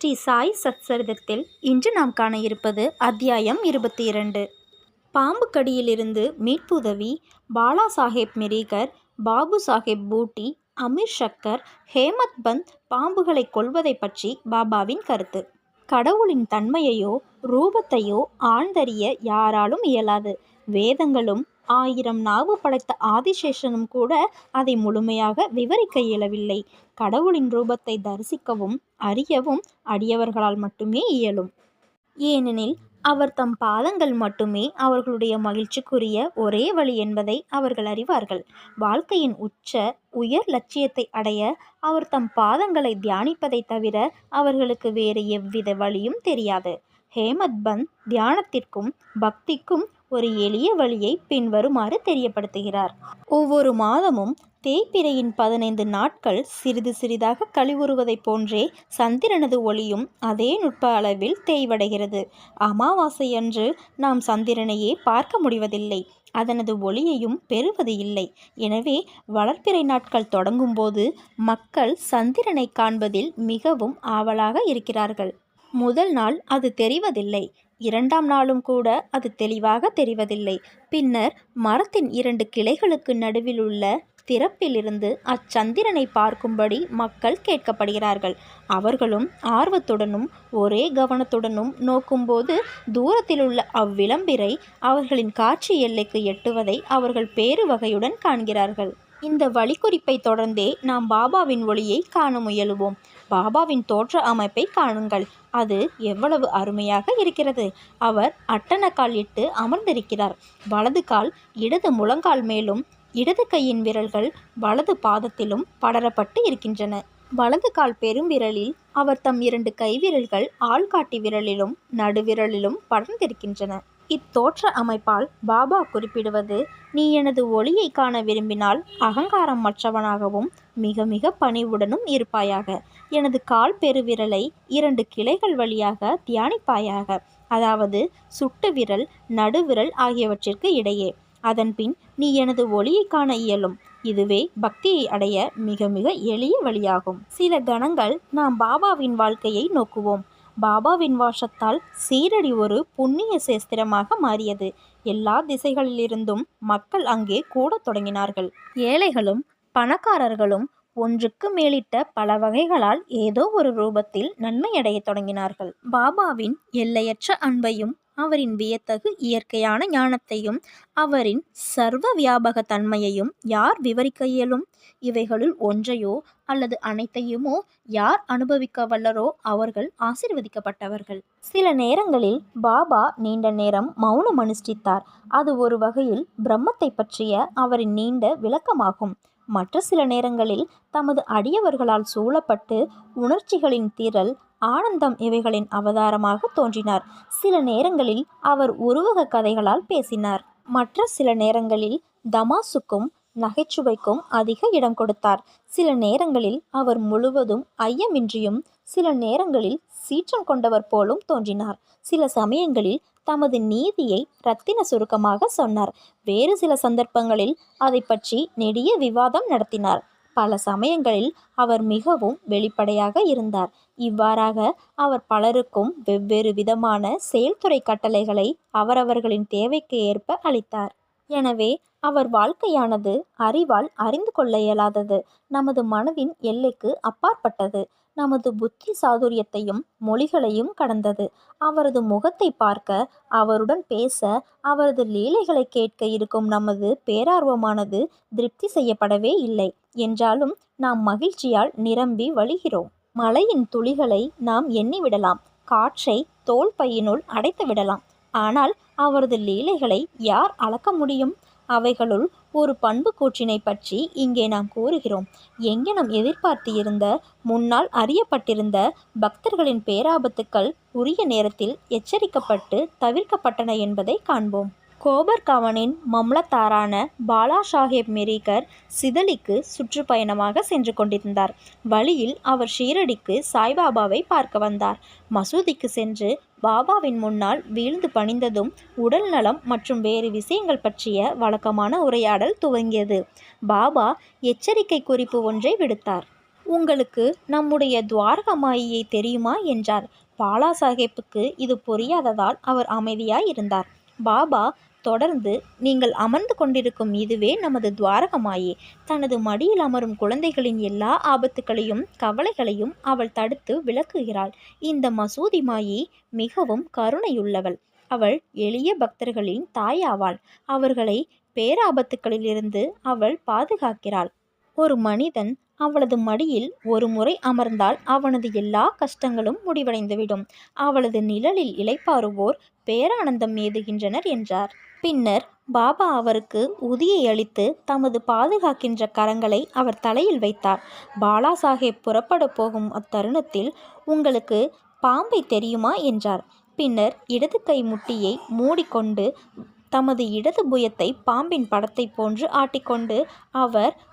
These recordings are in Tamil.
ஸ்ரீ சாய் சத்சரிதத்தில் இன்று நாம் காண இருப்பது அத்தியாயம் 22. பாம்பு கடியிலிருந்து மீட்புதவி. பாலா சாஹேப் மிரிகர், பாபு சாஹேப் பூட்டி, அமீர் ஷக்கர், ஹேமத் பந்த் பாம்புகளை கொல்வதை பற்றி பாபாவின் கருத்து. கடவுளின் தன்மையையோ ரூபத்தையோ ஆழ்ந்தறிய யாராலும் இயலாது. வேதங்களும் 1000 நாவு படைத்த ஆதிசேஷனும் கூட அதை முழுமையாக விவரிக்க இயலவில்லை. கடவுளின் ரூபத்தை தரிசிக்கவும் அறியவும் அடியவர்களால் மட்டுமே இயலும். ஏனெனில் அவர் தம் பாதங்கள் மட்டுமே அவர்களுடைய மகிழ்ச்சிக்குரிய ஒரே வழி என்பதை அவர்கள் அறிவார்கள். வாழ்க்கையின் உயர் லட்சியத்தை அடைய அவர் தம் பாதங்களை தியானிப்பதை தவிர அவர்களுக்கு வேறு எவ்வித வழியும் தெரியாது. ஹேமத் பந்த் தியானத்திற்கும் பக்திக்கும் ஒரு எளிய வழியை பின்வருமாறு தெரியப்படுத்துகிறார். ஒவ்வொரு மாதமும் தேய்பிறையின் 15 நாட்கள் சிறிது சிறிதாக கழிவுறுவதைப் போன்றே சந்திரனது ஒளியும் அதே நுட்ப அளவில் தேய்வடைகிறது. அமாவாசை அன்று நாம் சந்திரனையே பார்க்க முடிவதில்லை, அதனது ஒளியையும் பெறுவது இல்லை. எனவே வளர்ப்பிறை நாட்கள் தொடங்கும்போது மக்கள் சந்திரனை காண்பதில் மிகவும் ஆவலாக இருக்கிறார்கள். முதல் நாள் அது தெரிவதில்லை, 2ஆம் நாளும் கூட அது தெளிவாக தெரிவதில்லை. பின்னர் மரத்தின் 2 கிளைகளுக்கு நடுவில் உள்ள திறப்பிலிருந்து அச்சந்திரனை பார்க்கும்படி மக்கள் கேட்கப்படுகிறார்கள். அவர்களும் ஆர்வத்துடனும் ஒரே கவனத்துடனும் நோக்கும்போது தூரத்தில் உள்ள அவ்விளம்பிறை அவர்களின் காட்சி எல்லைக்கு எட்டுவதை அவர்கள் பேறு வகையுடன் காண்கிறார்கள். இந்த வழிக்குறிப்பை தொடர்ந்தே நாம் பாபாவின் ஒளியை காண முயலுவோம். பாபாவின் தோற்ற அமைப்பை காணுங்கள், அது எவ்வளவு அருமையாக இருக்கிறது. அவர் அட்டனக்கால் இட்டு அமர்ந்திருக்கிறார். வலது கால் இடது முழங்கால் மேலும், இடது கையின் விரல்கள் வலது பாதத்திலும் படரப்பட்டு இருக்கின்றன. வலது கால் பெரும்பிரலில் அவர் தம் 2 கைவிரல்கள் ஆள்காட்டி விரலிலும் நடுவிரலிலும் படர்ந்திருக்கின்றன. இத்தோற்ற அமைப்பால் பாபா குறிப்பிடுவது, நீ எனது ஒளியை காண விரும்பினால் அகங்காரம் மற்றவனாகவும் மிக மிக பணிவுடனும் இருப்பாயாக. எனது கால் பெருவிரலை 2 கிளைகள் வழியாக தியானிப்பாயாக, அதாவது சுட்டு விரல் நடுவிரல் ஆகியவற்றிற்கு இடையே. அதன்பின் நீ எனது ஒளியை காண இயலும். இதுவே பக்தியை அடைய மிக மிக எளிய வழியாகும். சில கணங்கள் நாம் பாபாவின் வாழ்க்கையை நோக்குவோம். பாபாவின் வாசத்தால் சீரடி ஒரு புண்ணிய சேஸ்திரமாக மாறியது. எல்லா திசைகளிலிருந்தும் மக்கள் அங்கே கூடத் தொடங்கினார்கள். ஏழைகளும் பணக்காரர்களும் ஒன்றுக்கு மேலிட்ட பல வகைகளால் ஏதோ ஒரு ரூபத்தில் நன்மையடைய தொடங்கினார்கள். பாபாவின் எல்லையற்ற அன்பையும் அவரின் வியத்தகு இயற்கையான ஞானத்தையும் அவரின் சர்வ வியாபக தன்மையையும் யார் விவரிக்க இயலும்? இவைகளுள் ஒன்றையோ அல்லது அனைத்தையுமோ யார் அனுபவிக்க வல்லரோ அவர்கள் ஆசீர்வதிக்கப்பட்டவர்கள். சில நேரங்களில் பாபா நீண்ட நேரம் மௌனம் அனுஷ்டித்தார். அது ஒரு வகையில் பிரம்மத்தை பற்றிய அவரின் நீண்ட விளக்கமாகும். மற்ற சில நேரங்களில் தமது அடியவர்களால் சூழப்பட்டு உணர்ச்சிகளின் திரள் ஆனந்தம் இவைகளின் அவதாரமாக தோன்றினார். சில நேரங்களில் அவர் உருவக கதைகளால் பேசினார். மற்ற சில நேரங்களில் தமாசுக்கும் நகைச்சுவைக்கும் அதிக இடம் கொடுத்தார். சில நேரங்களில் அவர் முழுவதும் ஐயமின்றியும், சில நேரங்களில் சீற்றம் கொண்டவர் போலும் தோன்றினார். சில சமயங்களில் தமது நீதியை இரத்தின சுருக்கமாக சொன்னார். வேறு சில சந்தர்ப்பங்களில் அதை பற்றி நெடிய விவாதம் நடத்தினார். பல சமயங்களில் அவர் மிகவும் வெளிப்படையாக இருந்தார். இவ்வாறாக அவர் பலருக்கும் வெவ்வேறு விதமான செயல்துறை கட்டளைகளை அவரவர்களின் தேவைக்கு ஏற்ப அளித்தார். எனவே அவர் வாழ்க்கையானது அறிவால் அறிந்து கொள்ள இயலாதது, நமது மனதின் எல்லைக்கு அப்பாற்பட்டது, நமது புத்தி சாதுரியத்தையும் மொழிகளையும் கடந்தது. அவரது முகத்தை பார்க்க, அவருடன் பேச, அவரது லீலைகளை கேட்க இருக்கும் நமது பேரார்வமானது திருப்தி செய்யப்படவே இல்லை. என்றாலும் நாம் மகிழ்ச்சியால் நிரம்பி வழிகிறோம். மழையின் துளிகளை நாம் எண்ணிவிடலாம், காற்றை தோல் பையினுள் அடைத்து விடலாம். ஆனால் அவரது லீலைகளை யார் அளக்க முடியும்? அவைகளுள் ஒரு பண்பு கூற்றினை பற்றி இங்கே நாம் கூறுகிறோம். எங்கெனம் எதிர்பார்த்து இருந்த, முன்னால் அறியப்பட்டிருந்த பக்தர்களின் பேராபத்துக்கள் உரிய நேரத்தில் எச்சரிக்கப்பட்டு தவிர்க்கப்பட்டன என்பதை காண்போம். கோபர்காவனின் மம்லத்தாரான பாலா சாஹேப் மிரிகர் சிதலிக்கு சுற்றுப்பயணமாக சென்று கொண்டிருந்தார். வழியில் அவர் ஷீரடிக்கு சாய்பாபாவை பார்க்க வந்தார். மசூதிக்கு சென்று பாபாவின் முன்னால் வீழ்ந்து பணிந்ததும் உடல் நலம் மற்றும் வேறு விஷயங்கள் பற்றிய வழக்கமான உரையாடல் துவங்கியது. பாபா எச்சரிக்கை குறிப்பு ஒன்றை விடுத்தார். உங்களுக்கு நம்முடைய துவாரகமாயியை தெரியுமா என்றார். பாலாசாஹேப்புக்கு இது புரியாததால் அவர் அமைதியாய் இருந்தார். பாபா தொடர்ந்து, நீங்கள் அமர்ந்து கொண்டிருக்கும் இதுவே நமது துவாரகமாயி. தனது மடியில் அமரும் குழந்தைகளின் எல்லா ஆபத்துகளையும் கவலைகளையும் அவள் தடுத்து விலக்குகிறாள். இந்த மசூதி மாயி மிகவும் கருணையுள்ளவள். அவள் எளிய பக்தர்களின் தாயாவாள். அவர்களை பேராபத்துக்களிலிருந்து அவள் பாதுகாக்கிறாள். ஒரு மனிதன் அவளது மடியில் ஒரு முறை அமர்ந்தால் அவனது எல்லா கஷ்டங்களும் முடிவடைந்துவிடும். அவளது நிழலில் இளைப்பாறுவோர் பேரானந்தம் ஏதுகின்றனர் என்றார். பின்னர் பாபா அவருக்கு உதியை அளித்து தமது பாதுகாக்கின்ற கரங்களை அவர் தலையில் வைத்தார். பாலாசாஹேப் புறப்பட போகும் அத்தருணத்தில், உங்களுக்கு பாம்பை தெரியுமா என்றார். பின்னர் இடது கை முட்டியை மூடிக்கொண்டு தமது இடது புயத்தை பாம்பின் படத்தை போன்று ஆட்டிக்கொண்டு,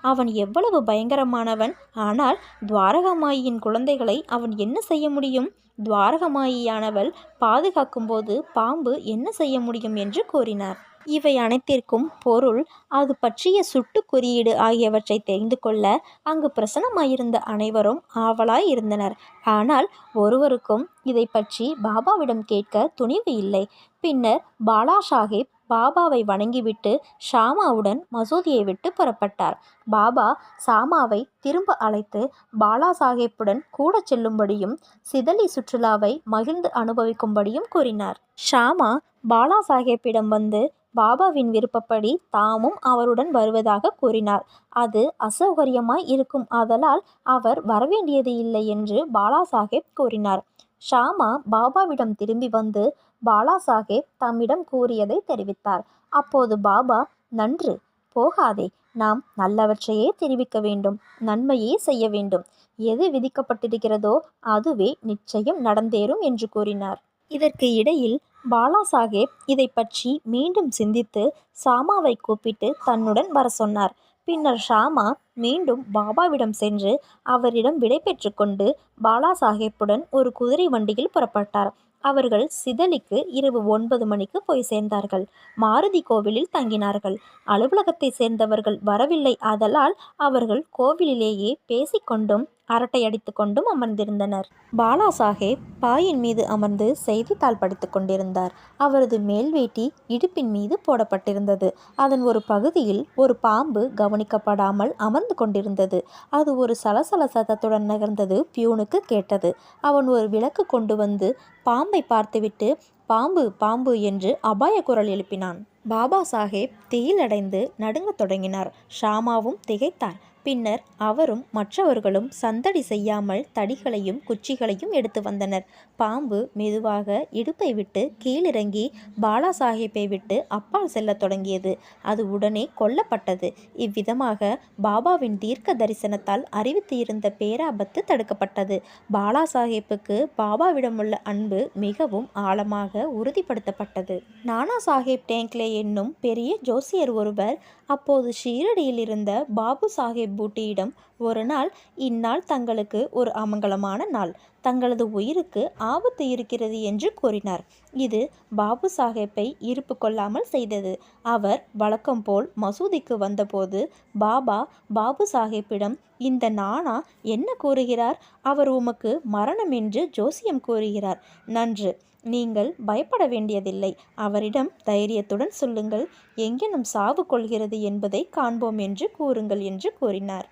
அவன் எவ்வளவு பயங்கரமானவன்! ஆனால் துவாரகமாயியின் குழந்தைகளை அவன் என்ன செய்ய முடியும்? துவாரகமாயியானவள் பாதுகாக்கும்போது பாம்பு என்ன செய்ய முடியும் என்று கூறினார். இவை அனைத்திற்கும் பொருள், அது பற்றிய சுட்டு குறியீடு ஆகியவற்றை தெரிந்து கொள்ள அங்கு பிரசன்னமாயிருந்த அனைவரும் ஆவலாய் இருந்தனர். ஆனால் ஒருவருக்கும் இதை பற்றி பாபாவிடம் கேட்க துணிவு இல்லை. பின்னர் பாலாசாஹேப் பாபாவை வணங்கிவிட்டு ஷாமாவுடன் மசூதியை விட்டு புறப்பட்டார். பாபா சாமாவை திரும்ப அழைத்து பாலாசாஹேப்புடன் கூட செல்லும்படியும் சிதலி சுற்றுலாவை மகிழ்ந்து அனுபவிக்கும்படியும் கூறினார். ஷாமா பாலாசாஹேப்பிடம் வந்து பாபாவின் விருப்பப்படி தாமும் அவருடன் வருவதாக கூறினார். அது அசௌகரியமாய் இருக்கும், ஆதலால் அவர் வரவேண்டியது இல்லை என்று பாலாசாஹேப் கூறினார். ஷாமா பாபாவிடம் திரும்பி வந்து பாலாசாஹேப் தம்மிடம் கூறியதை தெரிவித்தார். அப்போது பாபா, நன்று, போகாதே, நாம் நல்லவற்றையே தெரிவிக்க வேண்டும், நன்மையே செய்ய வேண்டும். எது விதிக்கப்பட்டிருக்கிறதோ அதுவே நிச்சயம் நடந்தேறும் என்று கூறினார். இதற்கு இடையில் பாலாசாஹேப் இதை பற்றி மீண்டும் சிந்தித்து சாமாவை கூப்பிட்டு தன்னுடன் வர சொன்னார். பின்னர் ஷாமா மீண்டும் பாபாவிடம் சென்று அவரிடம் விடை பெற்று கொண்டு பாலாசாஹேப்புடன் ஒரு குதிரை வண்டியில் புறப்பட்டார். அவர்கள் சிதலிக்கு இரவு 9 மணிக்கு போய் சேர்ந்தார்கள். மாருதி கோவிலில் தங்கினார்கள். அலுவலகத்தை சேர்ந்தவர்கள் வரவில்லை, ஆதலால் அவர்கள் கோவிலிலேயே பேசிக்கொண்டும் அரட்டை அடித்து கொண்டும் அமர்ந்திருந்தனர். பாலாசாஹேப் பாயின் மீது அமர்ந்து செய்தித்தாள் படித்து கொண்டிருந்தார். அவரது மேல்வேட்டி இடுப்பின் மீது போடப்பட்டிருந்தது. அதன் ஒரு பகுதியில் ஒரு பாம்பு கவனிக்கப்படாமல் அமர்ந்து கொண்டிருந்தது. அது ஒரு சலசல சத்தத்துடன் நகர்ந்தது பியூனுக்கு கேட்டது. அவன் ஒரு விளக்கு கொண்டு வந்து பாம்பை பார்த்துவிட்டு, பாம்பு பாம்பு என்று அபாய குரல் எழுப்பினான். பாபா சாஹேப் திகிலடைந்து நடுங்கத் தொடங்கினார். ஷாமாவும் திகைத்தார். பின்னர் அவரும் மற்றவர்களும் சந்தடி செய்யாமல் தடிகளையும் குச்சிகளையும் எடுத்து வந்தனர். பாம்பு மெதுவாக இடுப்பை விட்டு கீழிறங்கி பாலாசாஹேப்பை விட்டு அப்பால் செல்லத் தொடங்கியது. அது உடனே கொல்லப்பட்டது. இவ்விதமாக பாபாவின் தீர்க்க தரிசனத்தால் அறிவித்து இருந்த பேராபத்து தடுக்கப்பட்டது. பாலாசாஹேப்புக்கு பாபாவிடமுள்ள அன்பு மிகவும் ஆழமாக உறுதிப்படுத்தப்பட்டது. நானா சாஹேப் டேங்க்லே என்னும் பெரிய ஜோசியர் ஒருவர் அப்போது ஷீரடியில் இருந்த பாபு சாஹேப் பூட்டியிடம் ஒரு நாள், இந்நாள் தங்களுக்கு ஒரு அமங்கலமான நாள், தங்களது உயிருக்கு ஆபத்து இருக்கிறது என்று கூறினார். இது பாபு சாஹேப்பை இருப்பு கொள்ளாமல் செய்தது. அவர் வழக்கம் போல் மசூதிக்கு வந்தபோது பாபா பாபு சாஹேப்பிடம், இந்த நானா என்ன கூறுகிறார்? அவர் உமக்கு மரணம் என்று ஜோசியம் கூறுகிறார். நன்று, நீங்கள் பயப்பட வேண்டியதில்லை. அவரிடம் தைரியத்துடன் சொல்லுங்கள், எங்கெனும் சாவு கொள்கிறது என்பதை காண்போம் என்று கூறுங்கள் என்று கூறினார்.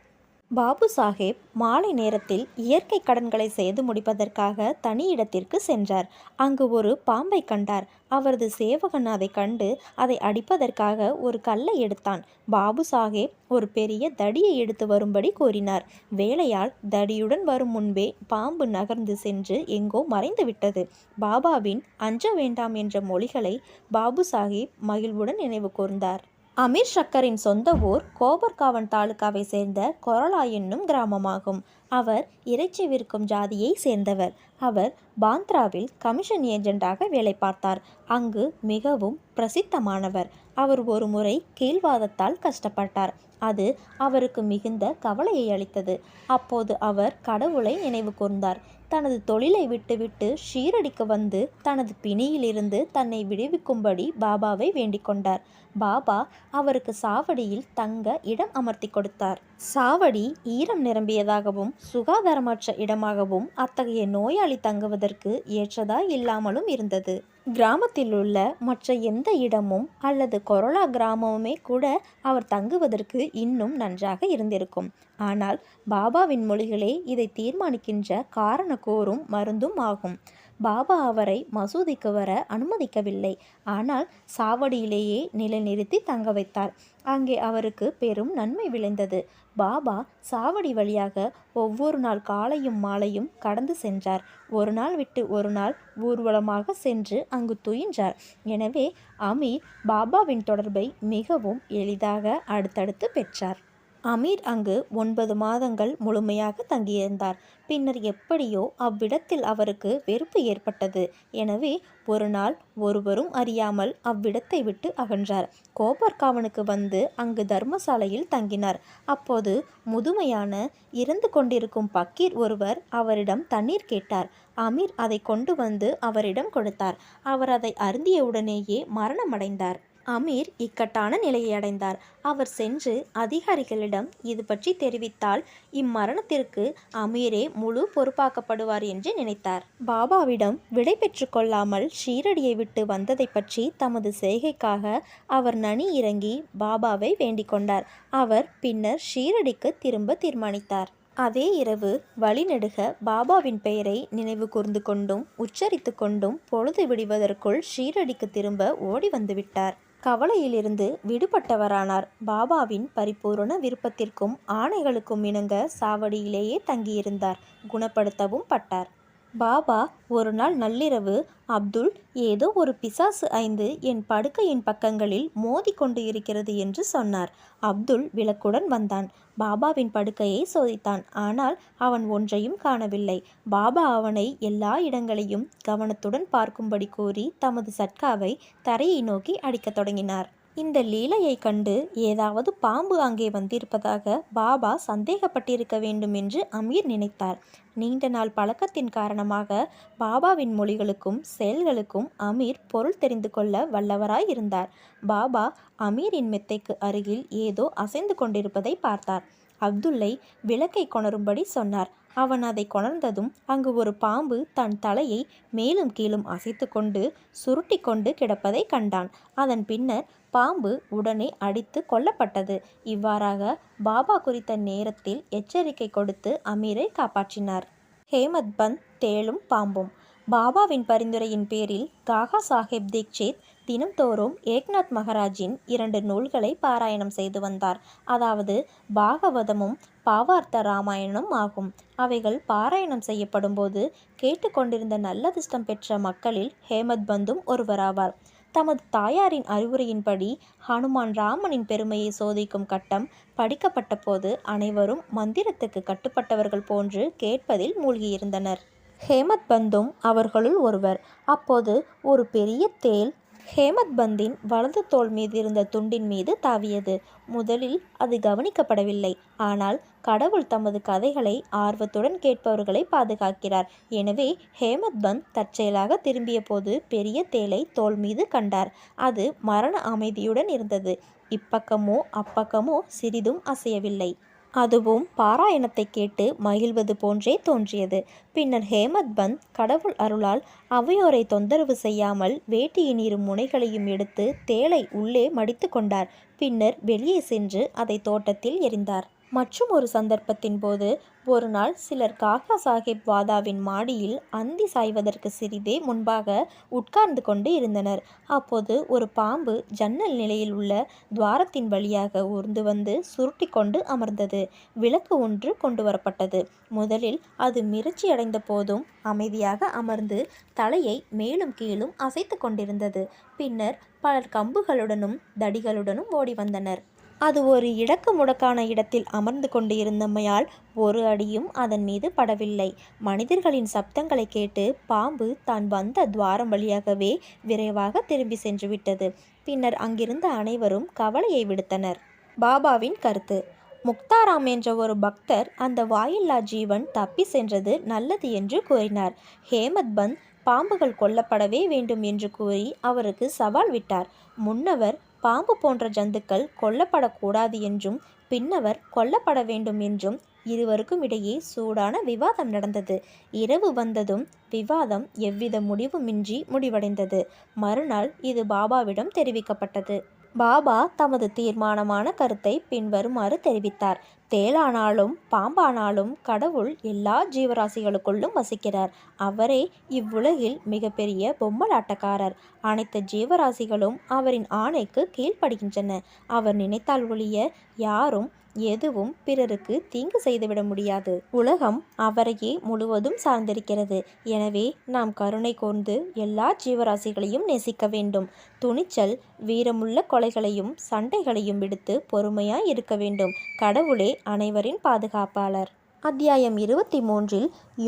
பாபு சாஹேப் மாலை நேரத்தில் இயற்கை கடன்களை செய்து முடிப்பதற்காக தனி இடத்திற்கு சென்றார். அங்கு ஒரு பாம்பை கண்டார். அவரது சேவகன் அதை கண்டு அதை அடிப்பதற்காக ஒரு கல்லை எடுத்தான். பாபு சாஹேப் ஒரு பெரிய தடியை எடுத்து வரும்படி கூறினார். வேலையால் தடியுடன் வரும் முன்பே பாம்பு நகர்ந்து சென்று எங்கோ மறைந்து விட்டது. பாபாவின் அஞ்ச வேண்டாம் என்ற மொழிகளை பாபு சாஹேப் மகிழ்வுடன் நினைவு கூர்ந்தார். அமீர் ஷக்கரின் சொந்த ஊர் கோபர்காவன் தாலுகாவை சேர்ந்த கொரலா என்னும் கிராமமாகும். அவர் இறைச்சி விற்கும் ஜாதியை சேர்ந்தவர். அவர் பாந்த்ராவில் கமிஷன் ஏஜென்டாக வேலை பார்த்தார். அங்கு மிகவும் பிரசித்தமானவர். அவர் ஒரு முறை கீழ்வாதத்தால் கஷ்டப்பட்டார். அது அவருக்கு மிகுந்த கவலையை அளித்தது. அப்போது அவர் கடவுளை நினைவு கூர்ந்தார். தனது தொழிலை விட்டுவிட்டு ஷீரடிக்கு வந்து தனது பிணியிலிருந்து தன்னை விடுவிக்கும்படி பாபாவை வேண்டிக் கொண்டார். பாபா அவருக்கு சாவடியில் தங்க இடம் அமர்த்தி கொடுத்தார். சாவடி ஈரம் நிரம்பியதாகவும் சுகாதாரமற்ற இடமாகவும் அத்தகைய நோயாளி தங்குவதற்கு ஏற்றதா இல்லாமலும் இருந்தது. கிராமத்தில் உள்ள மற்ற எந்த இடமும் அல்லது கொரோலா கிராமமுமே கூட அவர் தங்குவதற்கு இன்னும் நன்றாக இருந்திருக்கும். ஆனால் பாபாவின் மொழிகளே இதை தீர்மானிக்கின்ற காரண கூறும் மருந்தும் ஆகும். பாபா அவரை மசூதிக்கு வர அனுமதிக்கவில்லை. ஆனால் சாவடியிலேயே நிலைநிறுத்தி தங்க வைத்தார். அங்கே அவருக்கு பெரும் நன்மை விளைந்தது. பாபா சாவடி வழியாக ஒவ்வொரு நாள் காலையும் மாலையும் கடந்து சென்றார். ஒரு நாள் விட்டு ஒரு நாள் ஊர்வலமாக சென்று அங்கு துயின்றார். எனவே அமீர் பாபாவின் தொடர்பை மிகவும் எளிதாக அடுத்தடுத்து பெற்றார். அமீர் அங்கு 9 மாதங்கள் முழுமையாக தங்கியிருந்தார். பின்னர் எப்படியோ அவ்விடத்தில் அவருக்கு வெறுப்பு ஏற்பட்டது. எனவே ஒரு நாள் ஒருவரும் அறியாமல் அவ்விடத்தை விட்டு அகன்றார். கோபர்காவனுக்கு வந்து அங்கு தர்மசாலையில் தங்கினார். அப்போது முதுமையான இறந்து கொண்டிருக்கும் பக்கீர் ஒருவர் அவரிடம் தண்ணீர் கேட்டார். அமீர் அதை கொண்டு வந்து அவரிடம் கொடுத்தார். அவர் அதை அருந்தியவுடனேயே மரணமடைந்தார். அமீர் இக்கட்டான நிலையை அடைந்தார். அவர் சென்று அதிகாரிகளிடம் இது பற்றி தெரிவித்தால் இம்மரணத்திற்கு அமீரே முழு பொறுப்பாக்கப்படுவார் என்று நினைத்தார். பாபாவிடம் விடை பெற்று கொள்ளாமல் ஷீரடியை விட்டு வந்ததை பற்றி தமது செய்கைக்காக அவர் நனி இறங்கி பாபாவை வேண்டிக் கொண்டார். அவர் பின்னர் ஷீரடிக்கு திரும்ப தீர்மானித்தார். அதே இரவு வழிநெடுக பாபாவின் பெயரை நினைவு கூர்ந்து கொண்டும் உச்சரித்து கொண்டும் பொழுது விடுவதற்குள் ஷீரடிக்கு திரும்ப ஓடி வந்துவிட்டார். கவலையிலிருந்து விடுபட்டவரானார். பாபாவின் பரிபூரண விருப்பத்திற்கும் ஆணைகளுக்கும் இணங்க சாவடியிலேயே தங்கியிருந்தார். குணப்படுத்தவும் பட்டார். பாபா ஒரு நாள் நள்ளிரவு, அப்துல், ஏதோ ஒரு பிசாசு 5 என் படுக்கையின் பக்கங்களில் மோதி கொண்டு இருக்கிறது என்று சொன்னார். அப்துல் விளக்குடன் வந்தான். பாபாவின் படுக்கையை சோதித்தான். ஆனால் அவன் ஒன்றையும் காணவில்லை. பாபா அவனை எல்லா இடங்களையும் கவனத்துடன் பார்க்கும்படி கூறி தமது சட்காவை தரையை நோக்கி அடிக்கத் தொடங்கினார். இந்த லீலையை கண்டு ஏதாவது பாம்பு அங்கே வந்திருப்பதாக பாபா சந்தேகப்பட்டிருக்க வேண்டும் என்று அமீர் நினைத்தார். நீண்ட நாள் பழக்கத்தின் காரணமாக பாபாவின் மொழிகளுக்கும் செயல்களுக்கும் அமீர் பொருள் தெரிந்து கொள்ள வல்லவராய் இருந்தார். பாபா அமீரின் மெத்தைக்கு அருகில் ஏதோ அசைந்து கொண்டிருப்பதை பார்த்தார். அப்துல்லை விளக்கை கொணரும்படி சொன்னார். அவன் அதை கொணர்ந்ததும் அங்கு ஒரு பாம்பு தன் தலையை மேலும் கீழும் அசைத்து கொண்டு சுருட்டி கொண்டு கிடப்பதை கண்டான். அதன் பின்னர் பாம்பு உடனே அடித்து கொல்லப்பட்டது. இவ்வாறாக பாபா குறித்த நேரத்தில் எச்சரிக்கை கொடுத்து அமீரை காப்பாற்றினார். ஹேமத் பந்த் தேளும் பாம்பும். பாபாவின் பரிந்துரையின் பேரில் காகா சாஹேப் தீக்ஷித் தினம்தோறும் ஏக்நாத் மகாராஜின் 2 நூல்களை பாராயணம் செய்து வந்தார். அதாவது பாகவதமும் பாவார்த்த ராமாயணம் ஆகும். அவைகள் பாராயணம் செய்யப்படும் போது கேட்டுக்கொண்டிருந்த நல்லதிர்ஷ்டம் பெற்ற மக்களில் ஹேமத் பந்தும் ஒருவராவார். தமது தாயாரின் அறிவுரையின்படி ஹனுமான் ராமனின் பெருமையை சோதிக்கும் கட்டம் படிக்கப்பட்ட போது அனைவரும் மந்திரத்துக்கு கட்டுப்பட்டவர்கள் போன்று கேட்பதில் மூழ்கியிருந்தனர். ஹேமத் பந்தும் அவர்களுள் ஒருவர். அப்போது ஒரு பெரிய தேள் ஹேமத் பந்தின் வலது தோள் மீது இருந்த துண்டின் மீது தாவியது. முதலில் அது கவனிக்கப்படவில்லை. ஆனால் கடவுள் தமது கதைகளை ஆர்வத்துடன் கேட்பவர்களை பாதுகாக்கிறார். எனவே ஹேமத் பந்த் தற்செயலாக திரும்பிய போது பெரிய தேளை தோள் மீது கண்டார். அது மரண அமைதியுடன் இருந்தது. இப்பக்கமோ அப்பக்கமோ சிறிதும் அசையவில்லை. அதுவும் பாராயணத்தை கேட்டு மகிழ்வது போன்றே தோன்றியது. பின்னர் ஹேமத் பந்த் கடவுள் அருளால் அவையோரை தொந்தரவு செய்யாமல் வேட்டியின் 2 முனைகளையும் எடுத்து தேளை உள்ளே மடித்து கொண்டார். பின்னர் வெளியே சென்று அதை தோட்டத்தில் எறிந்தார். மற்றும் ஒரு சந்தர்ப்பத்தின் போது ஒரு நாள் சிலர் காகா சாஹேப் வாதாவின் மாடியில் அந்தி சாய்வதற்கு சிறிதே முன்பாக உட்கார்ந்து கொண்டு இருந்தனர். அப்போது ஒரு பாம்பு ஜன்னல் நிலையில் உள்ள துவாரத்தின் வழியாக ஊர்ந்து வந்து சுருட்டி கொண்டு அமர்ந்தது. விளக்கு ஒன்று கொண்டு வரப்பட்டது. முதலில் அது மிரட்சி அடைந்த போதும் அமைதியாக அமர்ந்து தலையை மேலும் கீழும் அசைத்து கொண்டிருந்தது. பின்னர் பலர் கம்புகளுடனும் தடிகளுடனும் ஓடி வந்தனர். அது ஒரு இடக்கு முடக்கான இடத்தில் அமர்ந்து கொண்டு இருந்தமையால் ஒரு அடியும் அதன் மீது படவில்லை. மனிதர்களின் சப்தங்களை கேட்டு பாம்பு தான் வந்த துவாரம் வழியாகவே விரைவாக திரும்பி சென்று விட்டது. பின்னர் அங்கிருந்த அனைவரும் கவலையை விடுத்தனர். பாபாவின் கருத்து. முக்தாராம் என்ற ஒரு பக்தர் அந்த வாயில்லா ஜீவன் தப்பி சென்றது நல்லது என்று கூறினார். ஹேமத் பந்த் பாம்புகள் கொல்லப்படவே வேண்டும் என்று கூறி அவருக்கு சவால் விட்டார். முன்னவர் பாம்பு போன்ற ஜந்துக்கள் கொல்லப்படக்கூடாது என்றும் பின்னவர் கொல்லப்பட வேண்டும் என்றும் இருவருக்கும் இடையே சூடான விவாதம் நடந்தது. இரவு வந்ததும் விவாதம் எவ்வித முடிவுமின்றி முடிவடைந்தது. மறுநாள் இது பாபாவிடம் தெரிவிக்கப்பட்டது. பாபா தமது தீர்மானமான கருத்தை பின்வருமாறு தெரிவித்தார். தேளானாலும் பாம்பானாலும் கடவுள் எல்லா ஜீவராசிகளுக்குள்ளும் வசிக்கிறார். அவரே இவ்வுலகில் மிகப்பெரிய பொம்மலாட்டக்காரர். அனைத்து ஜீவராசிகளும் அவரின் ஆணைக்கு கீழ்ப்படுகின்றன. அவர் நினைத்தால் ஒழிய யாரும் எதுவும் பிறருக்கு தீங்கு செய்துவிட முடியாது. உலகம் அவரையே முழுவதும் சார்ந்திருக்கிறது. எனவே நாம் கருணை கூர்ந்து எல்லா ஜீவராசிகளையும் நேசிக்க வேண்டும். துணிச்சல், வீரமுள்ள கொலைகளையும் சண்டைகளையும் விடுத்து பொறுமையாய் இருக்க வேண்டும். கடவுளே அனைவரின் பாதுகாப்பாளர். அத்தியாயம் 23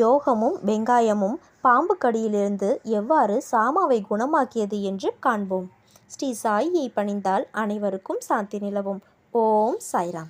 யோகமும் வெங்காயமும் பாம்பு கடியிலிருந்து எவ்வாறு சாமாவை குணமாக்கியது என்று காண்போம். ஸ்ரீ சாயியை பணிந்தால் அனைவருக்கும் சாந்தி நிலவும். ஓம் சாய்ராம்.